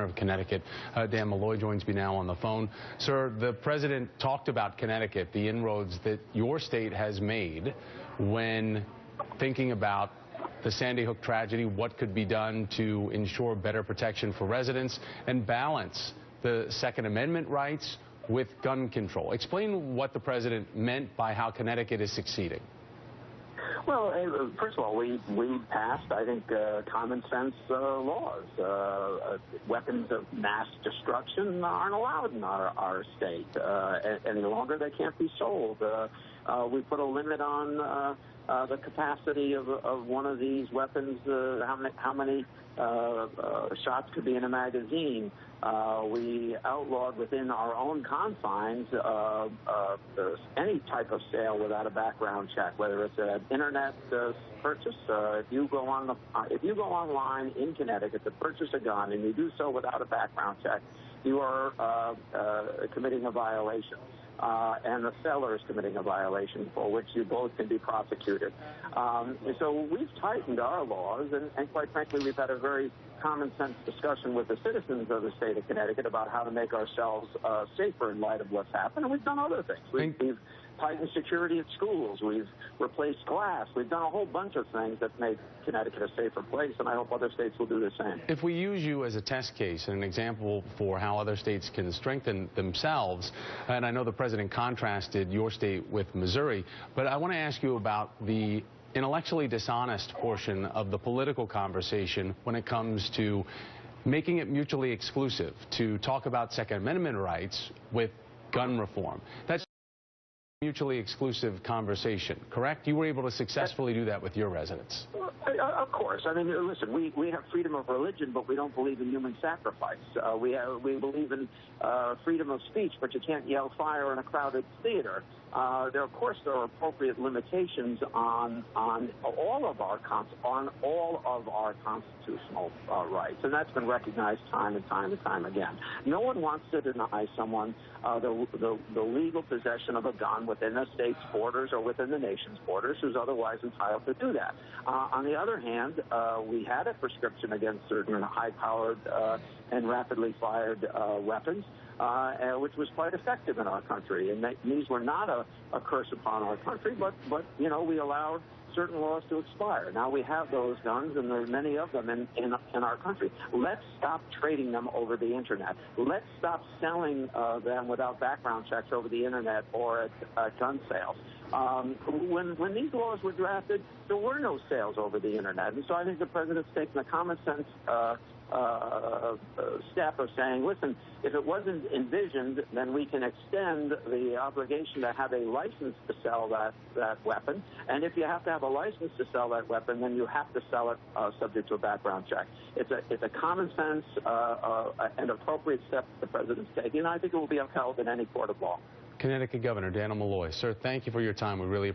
of Connecticut. Dan Malloy joins me now on the phone. Sir, the president talked about Connecticut, the inroads that your state has made when thinking about the Sandy Hook tragedy, what could be done to ensure better protection for residents and balance the Second Amendment rights with gun control. Explain what the president meant by how Connecticut is succeeding. Well, first of all, we passed, I think, common sense laws. Weapons of mass destruction aren't allowed in our state any longer. They can't be sold. We put a limit on the capacity of one of these weapons, how many shots could be in a magazine. We outlawed within our own confines any type of sale without a background check, whether it's an internet purchase. If you go online in Connecticut to purchase a gun and you do so without a background check, you are committing a violation. And the seller is committing a violation for which you both can be prosecuted. So we've tightened our laws, and quite frankly, we've had a very common sense discussion with the citizens of the state of Connecticut about how to make ourselves safer in light of what's happened, and we've done other things. We've tightened security at schools. We've replaced glass. We've done a whole bunch of things that make Connecticut a safer place, and I hope other states will do the same. If we use you as a test case and an example for how other states can strengthen themselves, and I know the president contrasted your state with Missouri, but I want to ask you about the intellectually dishonest portion of the political conversation when it comes to making it mutually exclusive to talk about Second Amendment rights with gun reform. That's mutually exclusive conversation, correct? You were able to successfully do that with your residents. Of course. I mean, listen, we have freedom of religion, but we don't believe in human sacrifice. We believe in freedom of speech, but you can't yell fire in a crowded theater. Of course, there are appropriate limitations on all of our constitutional rights, and that's been recognized time and time again. No one wants to deny someone the legal possession of a gun within a state's borders or within the nation's borders who's otherwise entitled to do that. On the other hand, we had a prescription against certain high-powered and rapidly fired weapons, which was quite effective in our country. And these were not a curse upon our country, but you know, we allowed certain laws to expire. Now we have those guns, and there are many of them in our country. Let's stop trading them over the internet. Let's stop selling them without background checks over the internet or at gun sales. When these laws were drafted, there were no sales over the internet, and so I think the president's taken a common sense step of saying, listen, if it wasn't envisioned, then we can extend the obligation to have a license to sell that weapon. And if you have to have a license to sell that weapon, then you have to sell it subject to a background check. It's a common sense and appropriate step the president's taking, and I think it will be upheld in any court of law. Connecticut Governor Dan Malloy. Sir, thank you for your time. We really appreciate it.